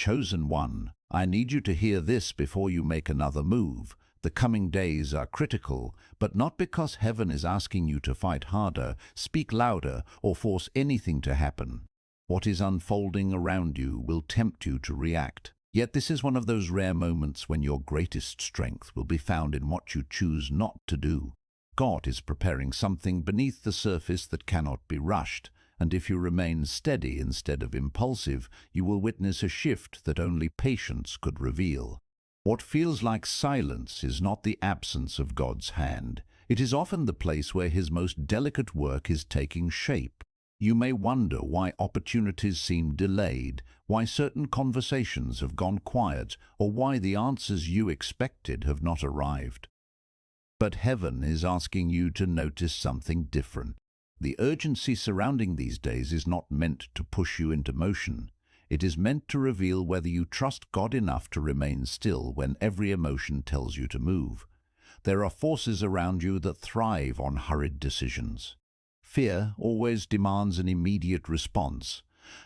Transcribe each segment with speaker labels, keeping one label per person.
Speaker 1: chosen one, I need you to hear this before you make another move. The coming days are critical, but not because heaven is asking you to fight harder, speak louder, or force anything to happen. What is unfolding around you will tempt you to react. Yet this is one of those rare moments when your greatest strength will be found in what you choose not to do. God is preparing something beneath the surface that cannot be rushed, and if you remain steady instead of impulsive, you will witness a shift that only patience could reveal. What feels like silence is not the absence of God's hand. It is often the place where His most delicate work is taking shape. You may wonder why opportunities seem delayed, why certain conversations have gone quiet, or why the answers you expected have not arrived. But heaven is asking you to notice something different. The urgency surrounding these days is not meant to push you into motion. It is meant to reveal whether you trust God enough to remain still when every emotion tells you to move. There are forces around you that thrive on hurried decisions. Fear always demands an immediate response.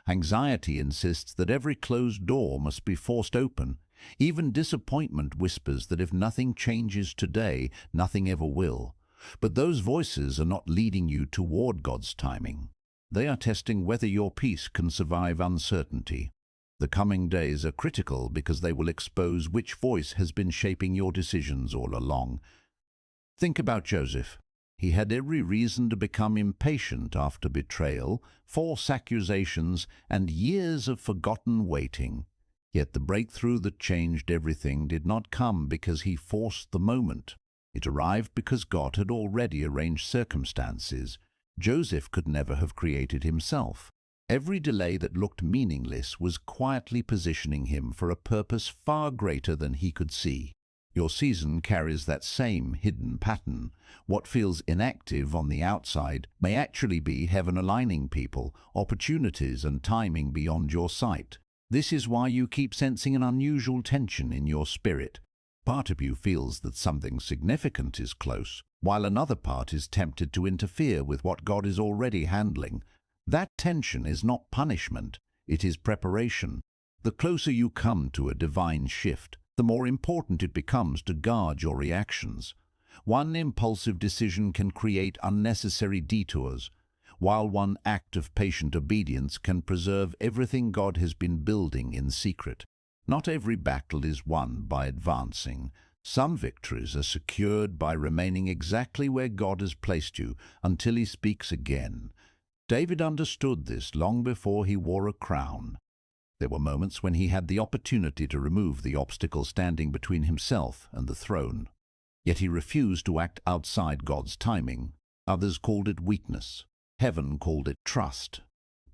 Speaker 1: Anxiety insists that every closed door must be forced open. Even disappointment whispers that if nothing changes today, nothing ever will. But those voices are not leading you toward God's timing. They are testing whether your peace can survive uncertainty. The coming days are critical because they will expose which voice has been shaping your decisions all along. Think about Joseph. He had every reason to become impatient after betrayal, false accusations, and years of forgotten waiting. Yet the breakthrough that changed everything did not come because he forced the moment. It arrived because God had already arranged circumstances Joseph could never have created himself. Every delay that looked meaningless was quietly positioning him for a purpose far greater than he could see. Your season carries that same hidden pattern. What feels inactive on the outside may actually be heaven aligning people, opportunities, and timing beyond your sight. This is why you keep sensing an unusual tension in your spirit. Part of you feels that something significant is close, while another part is tempted to interfere with what God is already handling. That tension is not punishment, it is preparation. The closer you come to a divine shift, the more important it becomes to guard your reactions. One impulsive decision can create unnecessary detours, while one act of patient obedience can preserve everything God has been building in secret. Not every battle is won by advancing. Some victories are secured by remaining exactly where God has placed you until He speaks again. David understood this long before he wore a crown. There were moments when he had the opportunity to remove the obstacle standing between himself and the throne. Yet he refused to act outside God's timing. Others called it weakness. Heaven called it trust.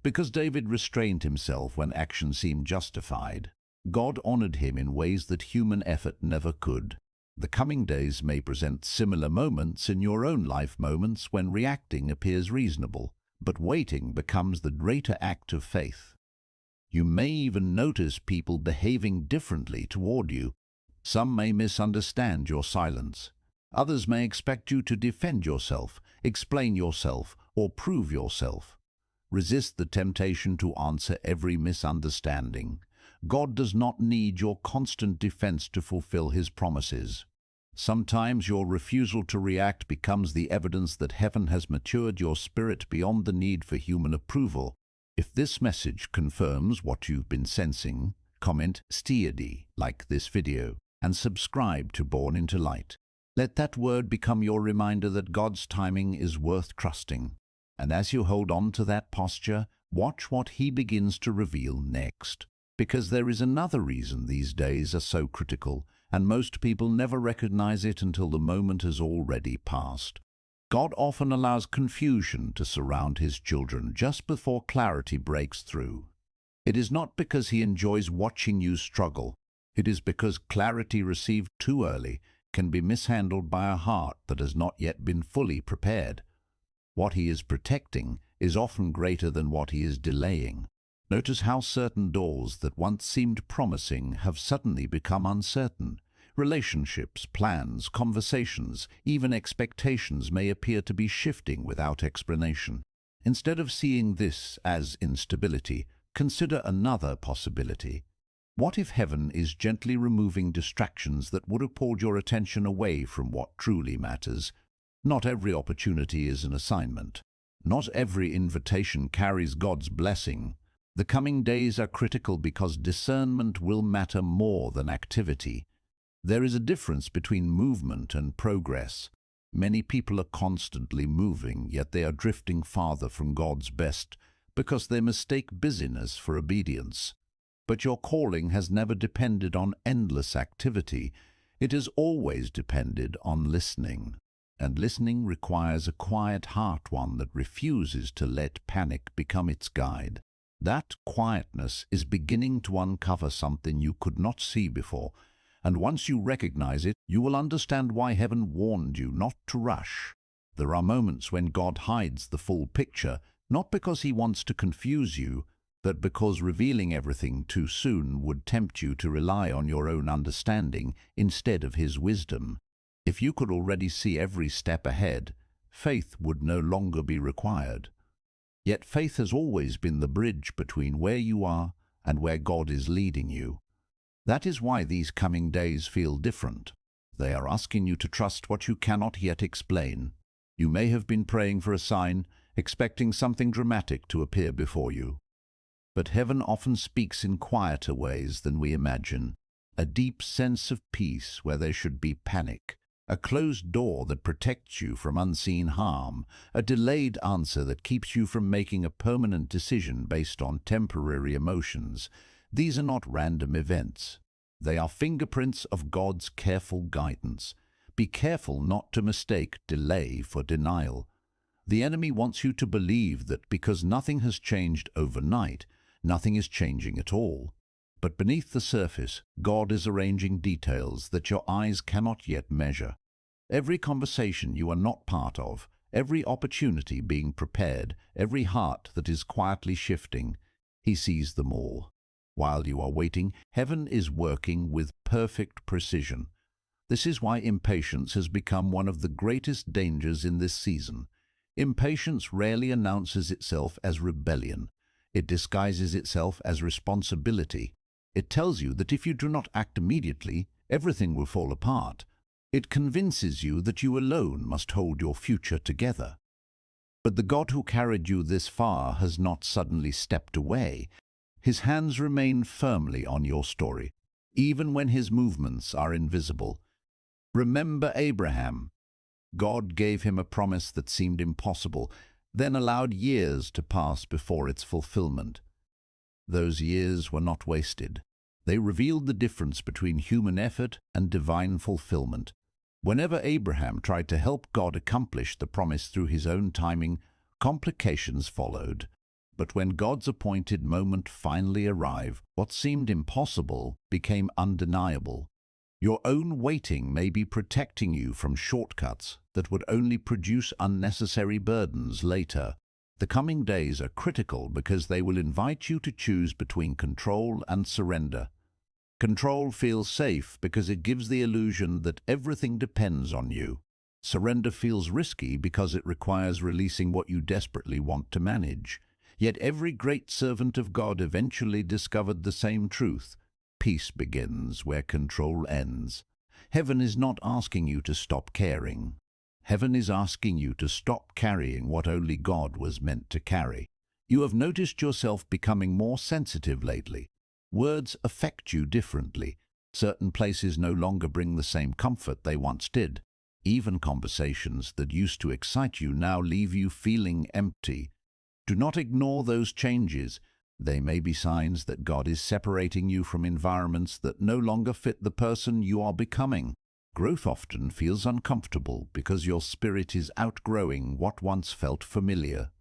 Speaker 1: Because David restrained himself when action seemed justified, God honored him in ways that human effort never could. The coming days may present similar moments in your own life, moments when reacting appears reasonable, but waiting becomes the greater act of faith. You may even notice people behaving differently toward you. Some may misunderstand your silence. Others may expect you to defend yourself, explain yourself, or prove yourself. Resist the temptation to answer every misunderstanding. God does not need your constant defense to fulfill His promises. Sometimes your refusal to react becomes the evidence that heaven has matured your spirit beyond the need for human approval. If this message confirms what you've been sensing, comment "steady" like this video and subscribe to Born into Light. Let that word become your reminder that God's timing is worth trusting. And as you hold on to that posture, watch what He begins to reveal next. Because there is another reason these days are so critical, and most people never recognize it until the moment has already passed. God often allows confusion to surround His children just before clarity breaks through. It is not because He enjoys watching you struggle. It is because clarity received too early can be mishandled by a heart that has not yet been fully prepared. What He is protecting is often greater than what He is delaying. Notice how certain doors that once seemed promising have suddenly become uncertain. Relationships, plans, conversations, even expectations may appear to be shifting without explanation. Instead of seeing this as instability, consider another possibility. What if heaven is gently removing distractions that would have pulled your attention away from what truly matters? Not every opportunity is an assignment. Not every invitation carries God's blessing. The coming days are critical because discernment will matter more than activity. There is a difference between movement and progress. Many people are constantly moving, yet they are drifting farther from God's best because they mistake busyness for obedience. But your calling has never depended on endless activity. It has always depended on listening. And listening requires a quiet heart, one that refuses to let panic become its guide. That quietness is beginning to uncover something you could not see before, and once you recognize it, you will understand why heaven warned you not to rush. There are moments when God hides the full picture, not because he wants to confuse you, but because revealing everything too soon would tempt you to rely on your own understanding instead of his wisdom. If you could already see every step ahead, faith would no longer be required. Yet faith has always been the bridge between where you are and where God is leading you. That is why these coming days feel different. They are asking you to trust what you cannot yet explain. You may have been praying for a sign, expecting something dramatic to appear before you. But heaven often speaks in quieter ways than we imagine. A deep sense of peace where there should be panic. A closed door that protects you from unseen harm, a delayed answer that keeps you from making a permanent decision based on temporary emotions. These are not random events. They are fingerprints of God's careful guidance. Be careful not to mistake delay for denial. The enemy wants you to believe that because nothing has changed overnight, nothing is changing at all. But beneath the surface, God is arranging details that your eyes cannot yet measure. Every conversation you are not part of, every opportunity being prepared, every heart that is quietly shifting, he sees them all. While you are waiting, heaven is working with perfect precision. This is why impatience has become one of the greatest dangers in this season. Impatience rarely announces itself as rebellion. It disguises itself as responsibility. It tells you that if you do not act immediately, everything will fall apart. It convinces you that you alone must hold your future together. But the God who carried you this far has not suddenly stepped away. His hands remain firmly on your story, even when his movements are invisible. Remember Abraham. God gave him a promise that seemed impossible, then allowed years to pass before its fulfillment. Those years were not wasted. They revealed the difference between human effort and divine fulfillment. Whenever Abraham tried to help God accomplish the promise through his own timing, complications followed. But when God's appointed moment finally arrived, what seemed impossible became undeniable. Your own waiting may be protecting you from shortcuts that would only produce unnecessary burdens later. The coming days are critical because they will invite you to choose between control and surrender. Control feels safe because it gives the illusion that everything depends on you. Surrender feels risky because it requires releasing what you desperately want to manage. Yet every great servant of God eventually discovered the same truth. Peace begins where control ends. Heaven is not asking you to stop caring. Heaven is asking you to stop carrying what only God was meant to carry. You have noticed yourself becoming more sensitive lately. Words affect you differently. Certain places no longer bring the same comfort they once did. Even conversations that used to excite you now leave you feeling empty. Do not ignore those changes. They may be signs that God is separating you from environments that no longer fit the person you are becoming. Growth often feels uncomfortable because your spirit is outgrowing what once felt familiar.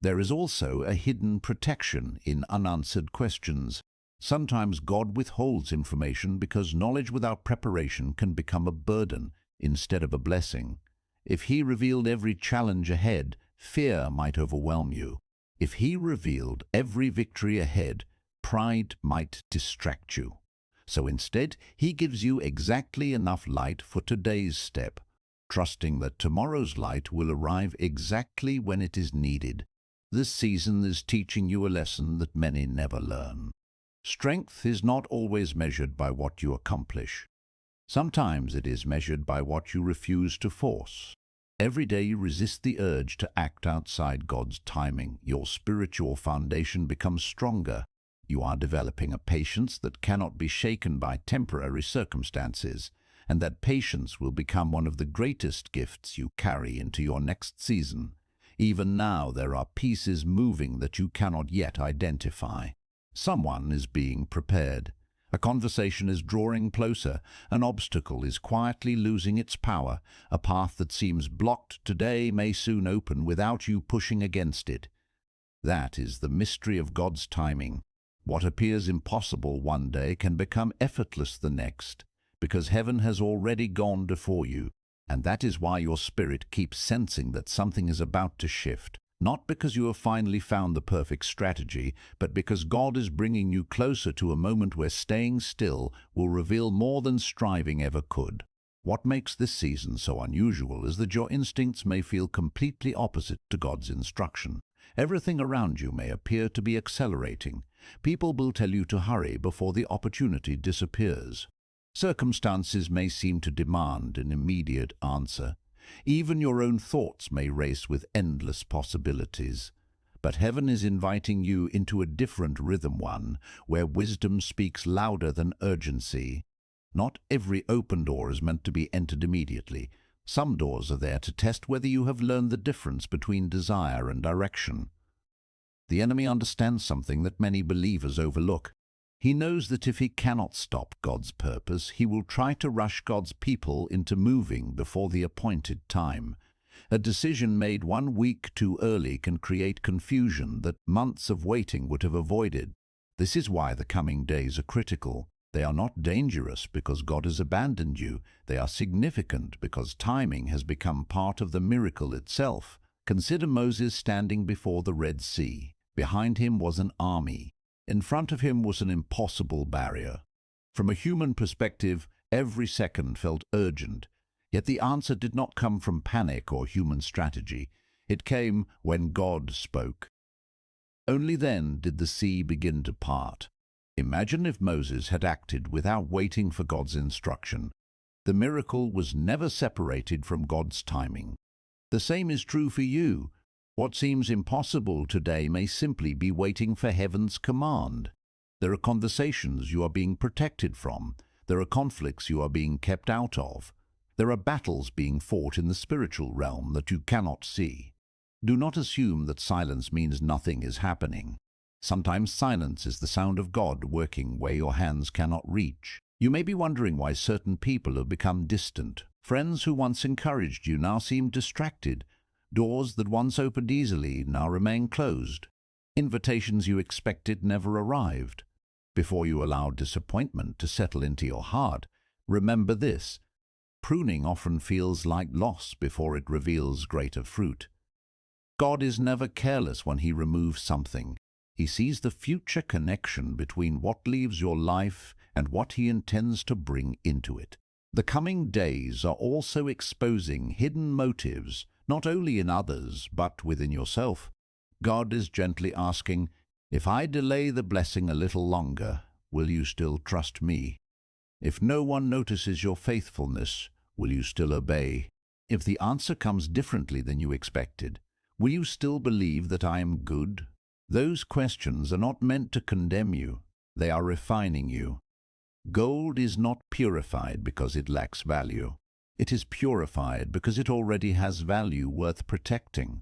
Speaker 1: There is also a hidden protection in unanswered questions. Sometimes God withholds information because knowledge without preparation can become a burden instead of a blessing. If he revealed every challenge ahead, fear might overwhelm you. If he revealed every victory ahead, pride might distract you. So instead, he gives you exactly enough light for today's step, trusting that tomorrow's light will arrive exactly when it is needed. This season is teaching you a lesson that many never learn. Strength is not always measured by what you accomplish. Sometimes it is measured by what you refuse to force. Every day you resist the urge to act outside God's timing. Your spiritual foundation becomes stronger. You are developing a patience that cannot be shaken by temporary circumstances, and that patience will become one of the greatest gifts you carry into your next season. Even now there are pieces moving that you cannot yet identify. Someone is being prepared. A conversation is drawing closer. An obstacle is quietly losing its power. A path that seems blocked today may soon open without you pushing against it. That is the mystery of God's timing. What appears impossible one day can become effortless the next, because heaven has already gone before you, and that is why your spirit keeps sensing that something is about to shift. Not because you have finally found the perfect strategy, but because God is bringing you closer to a moment where staying still will reveal more than striving ever could. What makes this season so unusual is that your instincts may feel completely opposite to God's instruction. Everything around you may appear to be accelerating. People will tell you to hurry before the opportunity disappears. Circumstances may seem to demand an immediate answer. Even your own thoughts may race with endless possibilities. But heaven is inviting you into a different rhythm, one where wisdom speaks louder than urgency. Not every open door is meant to be entered immediately. Some doors are there to test whether you have learned the difference between desire and direction. The enemy understands something that many believers overlook. He knows that if he cannot stop God's purpose, he will try to rush God's people into moving before the appointed time. A decision made 1 week too early can create confusion that months of waiting would have avoided. This is why the coming days are critical. They are not dangerous because God has abandoned you. They are significant because timing has become part of the miracle itself. Consider Moses standing before the Red Sea. Behind him was an army. In front of him was an impossible barrier. From a human perspective, every second felt urgent. Yet the answer did not come from panic or human strategy. It came when God spoke. Only then did the sea begin to part. Imagine if Moses had acted without waiting for God's instruction. The miracle was never separated from God's timing. The same is true for you. What seems impossible today may simply be waiting for heaven's command. There are conversations you are being protected from. There are conflicts you are being kept out of. There are battles being fought in the spiritual realm that you cannot see. Do not assume that silence means nothing is happening. Sometimes silence is the sound of God working where your hands cannot reach. You may be wondering why certain people have become distant. Friends who once encouraged you now seem distracted. Doors that once opened easily now remain closed. Invitations you expected never arrived. Before you allow disappointment to settle into your heart, remember this: pruning often feels like loss before it reveals greater fruit. God is never careless when He removes something. He sees the future connection between what leaves your life and what He intends to bring into it. The coming days are also exposing hidden motives, not only in others, but within yourself. God is gently asking, if I delay the blessing a little longer, will you still trust me? If no one notices your faithfulness, will you still obey? If the answer comes differently than you expected, will you still believe that I am good? Those questions are not meant to condemn you. They are refining you. Gold is not purified because it lacks value. It is purified because it already has value worth protecting.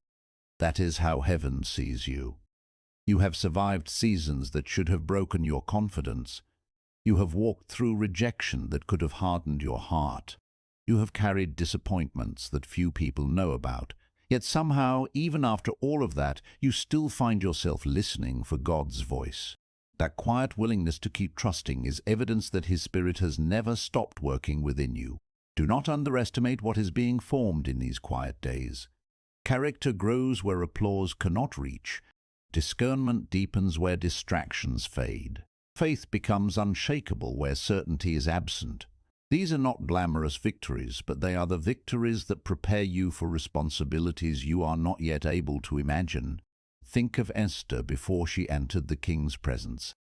Speaker 1: That is how heaven sees you. You have survived seasons that should have broken your confidence. You have walked through rejection that could have hardened your heart. You have carried disappointments that few people know about. Yet somehow, even after all of that, you still find yourself listening for God's voice. That quiet willingness to keep trusting is evidence that His Spirit has never stopped working within you. Do not underestimate what is being formed in these quiet days. Character grows where applause cannot reach. Discernment deepens where distractions fade. Faith becomes unshakable where certainty is absent. These are not glamorous victories, but they are the victories that prepare you for responsibilities you are not yet able to imagine. Think of Esther before she entered the king's presence.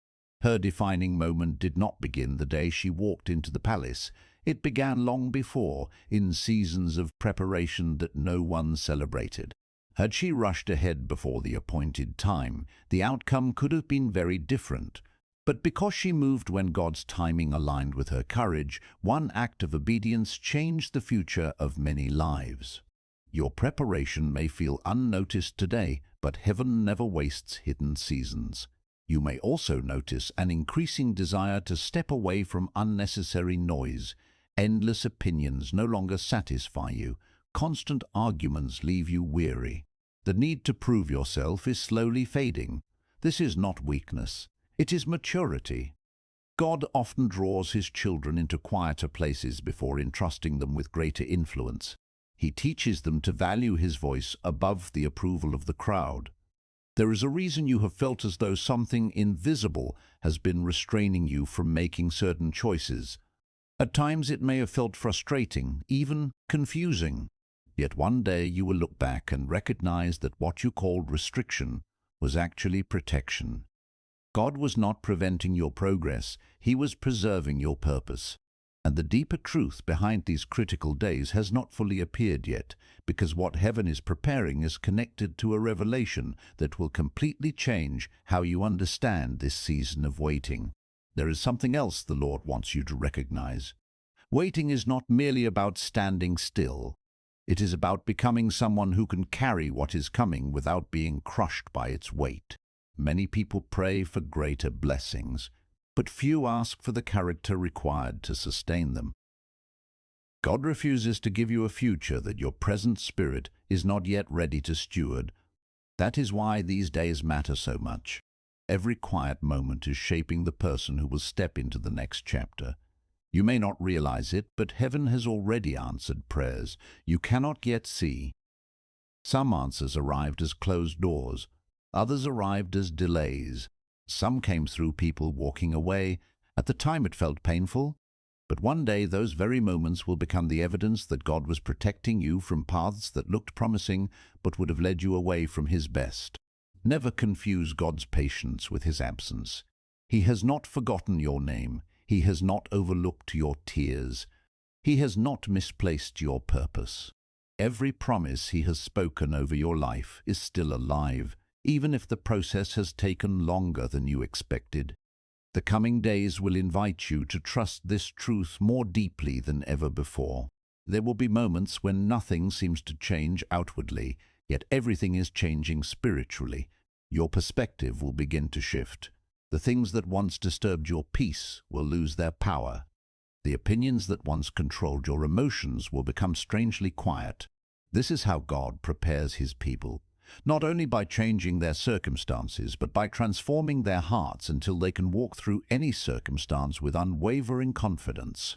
Speaker 1: Her defining moment did not begin the day she walked into the palace. It began long before, in seasons of preparation that no one celebrated. Had she rushed ahead before the appointed time, the outcome could have been very different. But because she moved when God's timing aligned with her courage, one act of obedience changed the future of many lives. Your preparation may feel unnoticed today, but heaven never wastes hidden seasons. You may also notice an increasing desire to step away from unnecessary noise. Endless opinions no longer satisfy you. Constant arguments leave you weary. The need to prove yourself is slowly fading. This is not weakness. It is maturity. God often draws his children into quieter places before entrusting them with greater influence. He teaches them to value his voice above the approval of the crowd. There is a reason you have felt as though something invisible has been restraining you from making certain choices. At times it may have felt frustrating, even confusing. Yet one day you will look back and recognize that what you called restriction was actually protection. God was not preventing your progress, he was preserving your purpose. And the deeper truth behind these critical days has not fully appeared yet, because what heaven is preparing is connected to a revelation that will completely change how you understand this season of waiting. There is something else the Lord wants you to recognize. Waiting is not merely about standing still. It is about becoming someone who can carry what is coming without being crushed by its weight. Many people pray for greater blessings, but few ask for the character required to sustain them. God refuses to give you a future that your present spirit is not yet ready to steward. That is why these days matter so much. Every quiet moment is shaping the person who will step into the next chapter. You may not realize it, but heaven has already answered prayers you cannot yet see. Some answers arrived as closed doors, others arrived as delays. Some came through people walking away. At the time it felt painful, but one day those very moments will become the evidence that God was protecting you from paths that looked promising but would have led you away from his best. Never confuse God's patience with his absence. He has not forgotten your name. He has not overlooked your tears. He has not misplaced your purpose. Every promise he has spoken over your life is still alive, even if the process has taken longer than you expected. The coming days will invite you to trust this truth more deeply than ever before. There will be moments when nothing seems to change outwardly, yet everything is changing spiritually. Your perspective will begin to shift. The things that once disturbed your peace will lose their power. The opinions that once controlled your emotions will become strangely quiet. This is how God prepares his people, not only by changing their circumstances, but by transforming their hearts until they can walk through any circumstance with unwavering confidence.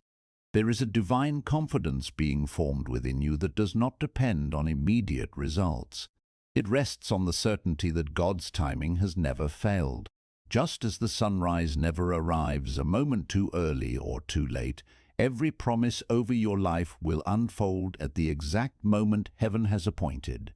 Speaker 1: There is a divine confidence being formed within you that does not depend on immediate results. It rests on the certainty that God's timing has never failed. Just as the sunrise never arrives a moment too early or too late, every promise over your life will unfold at the exact moment heaven has appointed.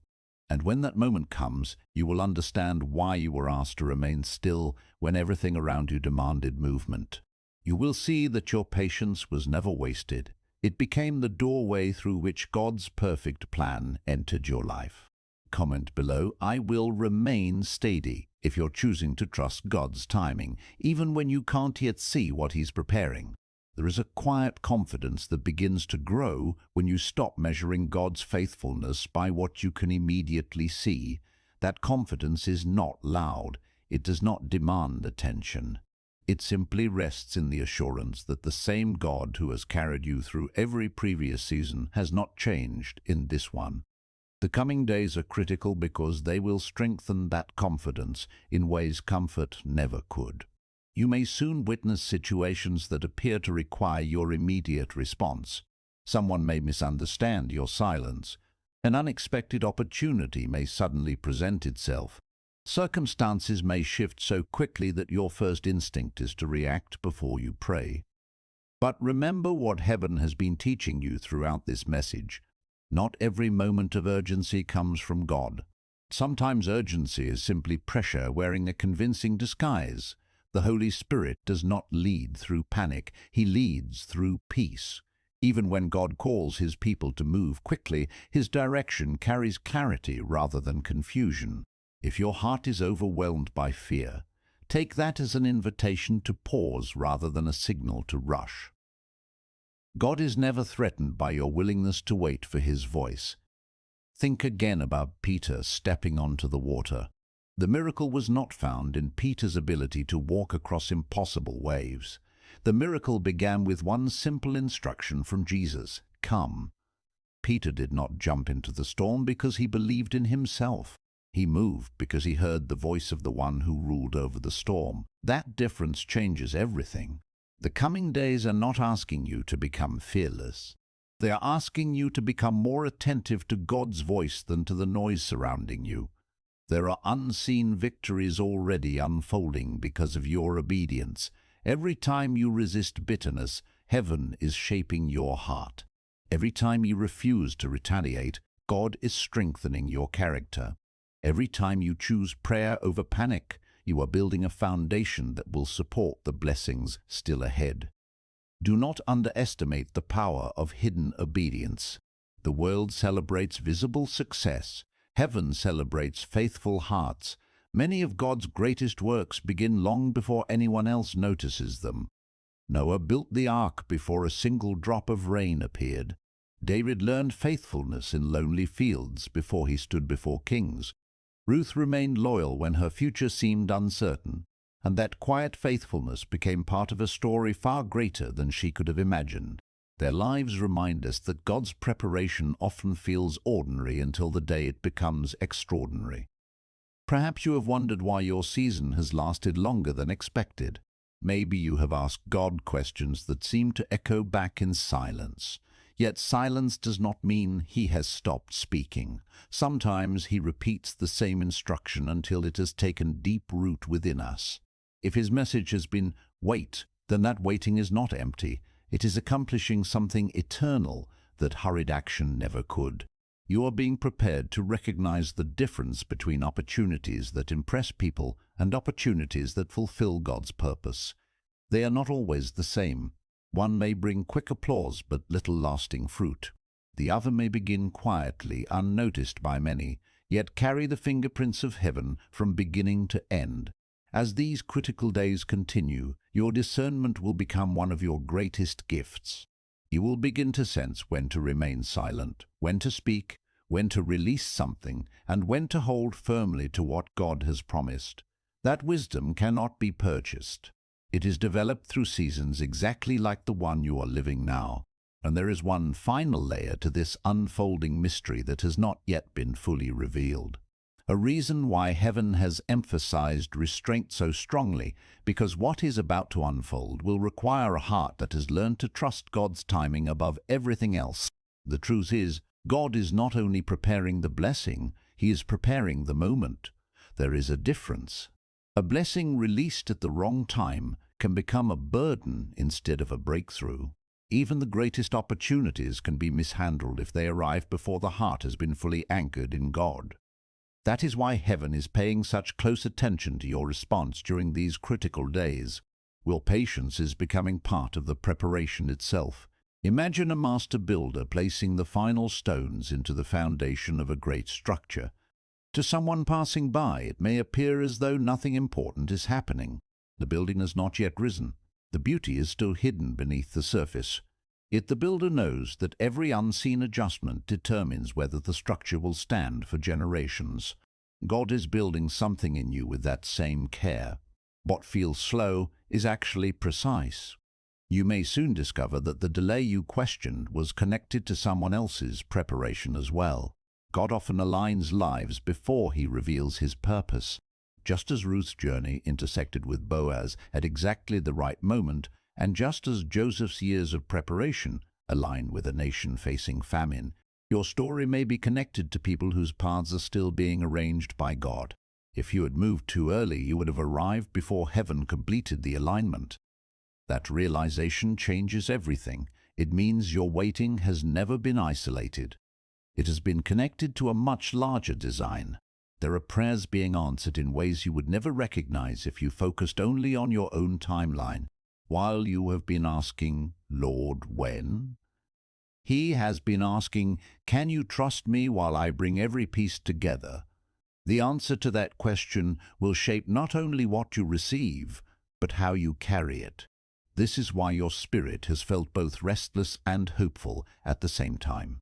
Speaker 1: And when that moment comes, you will understand why you were asked to remain still when everything around you demanded movement. You will see that your patience was never wasted. It became the doorway through which God's perfect plan entered your life. Comment below, I will remain steady, if you're choosing to trust God's timing, even when you can't yet see what he's preparing. There is a quiet confidence that begins to grow when you stop measuring God's faithfulness by what you can immediately see. That confidence is not loud. It does not demand attention. It simply rests in the assurance that the same God who has carried you through every previous season has not changed in this one. The coming days are critical because they will strengthen that confidence in ways comfort never could. You may soon witness situations that appear to require your immediate response. Someone may misunderstand your silence. An unexpected opportunity may suddenly present itself. Circumstances may shift so quickly that your first instinct is to react before you pray. But remember what heaven has been teaching you throughout this message. Not every moment of urgency comes from God. Sometimes urgency is simply pressure wearing a convincing disguise. The Holy Spirit does not lead through panic. He leads through peace. Even when God calls his people to move quickly, his direction carries clarity rather than confusion. If your heart is overwhelmed by fear, take that as an invitation to pause rather than a signal to rush. God is never threatened by your willingness to wait for his voice. Think again about Peter stepping onto the water. The miracle was not found in Peter's ability to walk across impossible waves. The miracle began with one simple instruction from Jesus: "Come." Peter did not jump into the storm because he believed in himself. He moved because he heard the voice of the one who ruled over the storm. That difference changes everything. The coming days are not asking you to become fearless. They are asking you to become more attentive to God's voice than to the noise surrounding you. There are unseen victories already unfolding because of your obedience. Every time you resist bitterness, heaven is shaping your heart. Every time you refuse to retaliate, God is strengthening your character. Every time you choose prayer over panic, you are building a foundation that will support the blessings still ahead. Do not underestimate the power of hidden obedience. The world celebrates visible success. Heaven celebrates faithful hearts. Many of God's greatest works begin long before anyone else notices them. Noah built the ark before a single drop of rain appeared. David learned faithfulness in lonely fields before he stood before kings. Ruth remained loyal when her future seemed uncertain, and that quiet faithfulness became part of a story far greater than she could have imagined. Their lives remind us that God's preparation often feels ordinary until the day it becomes extraordinary. Perhaps you have wondered why your season has lasted longer than expected. Maybe you have asked God questions that seem to echo back in silence. Yet silence does not mean he has stopped speaking. Sometimes he repeats the same instruction until it has taken deep root within us. If his message has been "wait," then that waiting is not empty. It is accomplishing something eternal that hurried action never could. You are being prepared to recognize the difference between opportunities that impress people and opportunities that fulfill God's purpose. They are not always the same. One may bring quick applause but little lasting fruit. The other may begin quietly, unnoticed by many, yet carry the fingerprints of heaven from beginning to end. As these critical days continue, your discernment will become one of your greatest gifts. You will begin to sense when to remain silent, when to speak, when to release something, and when to hold firmly to what God has promised. That wisdom cannot be purchased. It is developed through seasons exactly like the one you are living now. And there is one final layer to this unfolding mystery that has not yet been fully revealed. A reason why heaven has emphasized restraint so strongly, because what is about to unfold will require a heart that has learned to trust God's timing above everything else. The truth is, God is not only preparing the blessing, he is preparing the moment. There is a difference. A blessing released at the wrong time can become a burden instead of a breakthrough. Even the greatest opportunities can be mishandled if they arrive before the heart has been fully anchored in God. That is why heaven is paying such close attention to your response during these critical days. Your patience is becoming part of the preparation itself. Imagine a master builder placing the final stones into the foundation of a great structure. To someone passing by, it may appear as though nothing important is happening. The building has not yet risen. The beauty is still hidden beneath the surface. Yet the builder knows that every unseen adjustment determines whether the structure will stand for generations. God is building something in you with that same care. What feels slow is actually precise. You may soon discover that the delay you questioned was connected to someone else's preparation as well. God often aligns lives before he reveals his purpose. Just as Ruth's journey intersected with Boaz at exactly the right moment, and just as Joseph's years of preparation align with a nation facing famine, your story may be connected to people whose paths are still being arranged by God. If you had moved too early, you would have arrived before heaven completed the alignment. That realization changes everything. It means your waiting has never been isolated. It has been connected to a much larger design. There are prayers being answered in ways you would never recognize if you focused only on your own timeline. While you have been asking, Lord, when? He has been asking, can you trust me while I bring every piece together? The answer to that question will shape not only what you receive, but how you carry it. This is why your spirit has felt both restless and hopeful at the same time.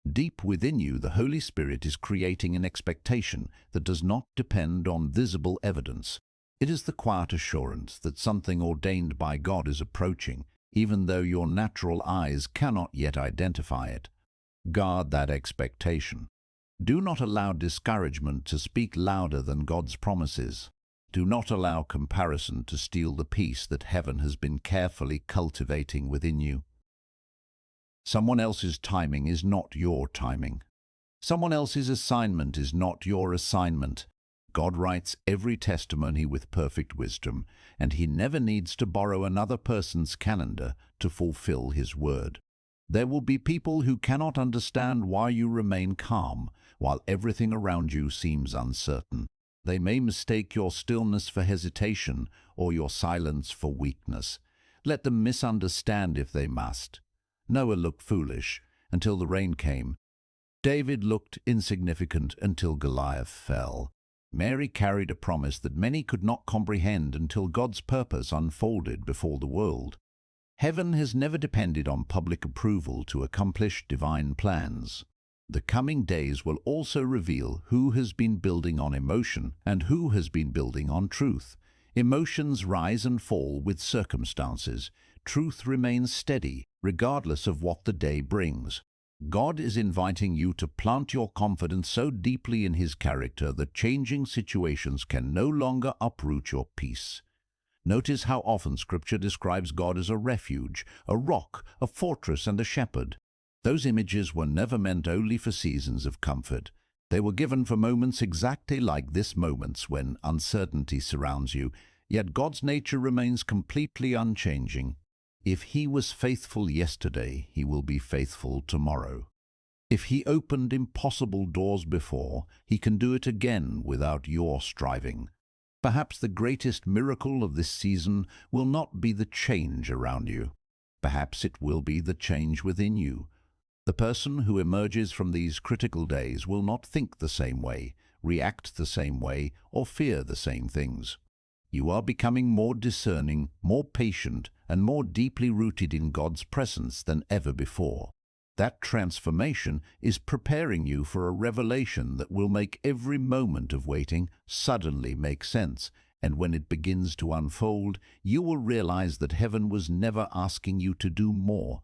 Speaker 1: Deep within you, the Holy Spirit is creating an expectation that does not depend on visible evidence. It is the quiet assurance that something ordained by God is approaching, even though your natural eyes cannot yet identify it. Guard that expectation. Do not allow discouragement to speak louder than God's promises. Do not allow comparison to steal the peace that heaven has been carefully cultivating within you. Someone else's timing is not your timing. Someone else's assignment is not your assignment. God writes every testimony with perfect wisdom, and He never needs to borrow another person's calendar to fulfill His word. There will be people who cannot understand why you remain calm while everything around you seems uncertain. They may mistake your stillness for hesitation or your silence for weakness. Let them misunderstand if they must. Noah looked foolish until the rain came. David looked insignificant until Goliath fell. Mary carried a promise that many could not comprehend until God's purpose unfolded before the world. Heaven has never depended on public approval to accomplish divine plans. The coming days will also reveal who has been building on emotion and who has been building on truth. Emotions rise and fall with circumstances. Truth remains steady, regardless of what the day brings. God is inviting you to plant your confidence so deeply in His character that changing situations can no longer uproot your peace. Notice how often Scripture describes God as a refuge, a rock, a fortress, and a shepherd. Those images were never meant only for seasons of comfort. They were given for moments exactly like this, moments when uncertainty surrounds you, yet God's nature remains completely unchanging. If He was faithful yesterday, He will be faithful tomorrow. If He opened impossible doors before, He can do it again without your striving. Perhaps the greatest miracle of this season will not be the change around you. Perhaps it will be the change within you. The person who emerges from these critical days will not think the same way, react the same way, or fear the same things. You are becoming more discerning, more patient, and more deeply rooted in God's presence than ever before. That transformation is preparing you for a revelation that will make every moment of waiting suddenly make sense, and when it begins to unfold, you will realize that heaven was never asking you to do more.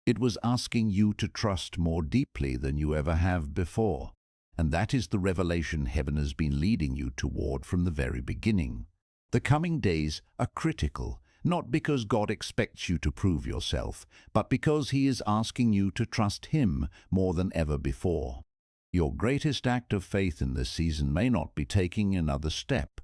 Speaker 1: It was asking you to trust more deeply than you ever have before. And that is the revelation heaven has been leading you toward from the very beginning. The coming days are critical, not because God expects you to prove yourself, but because He is asking you to trust Him more than ever before. Your greatest act of faith in this season may not be taking another step.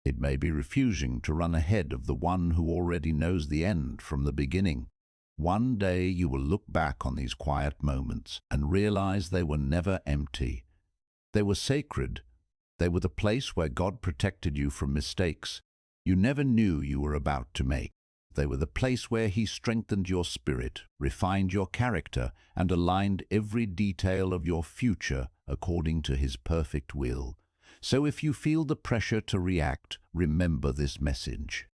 Speaker 1: It may be refusing to run ahead of the one who already knows the end from the beginning. One day you will look back on these quiet moments and realize they were never empty. They were sacred. They were the place where God protected you from mistakes you never knew you were about to make. They were the place where He strengthened your spirit, refined your character, and aligned every detail of your future according to His perfect will. So if you feel the pressure to react, remember this message.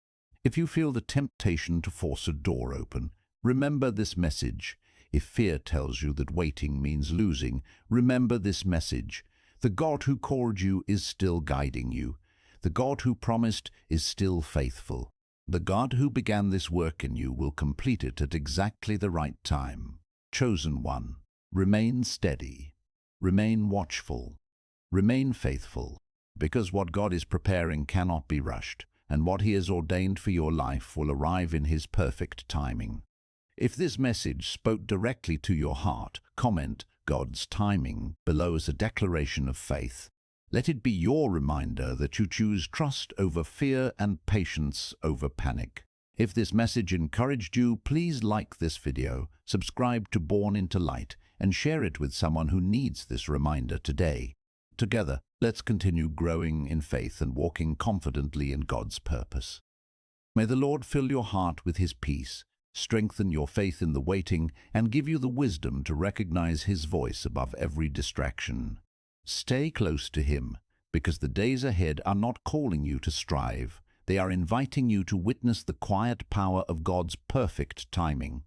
Speaker 1: If you feel the temptation to force a door open, remember this message. If fear tells you that waiting means losing, remember this message. The God who called you is still guiding you. The God who promised is still faithful. The God who began this work in you will complete it at exactly the right time. Chosen one, remain steady, remain watchful, remain faithful, because what God is preparing cannot be rushed, and what He has ordained for your life will arrive in His perfect timing. If this message spoke directly to your heart, comment God's timing below as a declaration of faith. Let it be your reminder that you choose trust over fear and patience over panic. If this message encouraged you, please like this video, subscribe to Born into Light, and share it with someone who needs this reminder today. Together, Let's continue growing in faith and walking confidently in God's purpose. May the Lord fill your heart with His peace, strengthen your faith in the waiting, and give you the wisdom to recognize His voice above every distraction. Stay close to Him, because the days ahead are not calling you to strive. They are inviting you to witness the quiet power of God's perfect timing.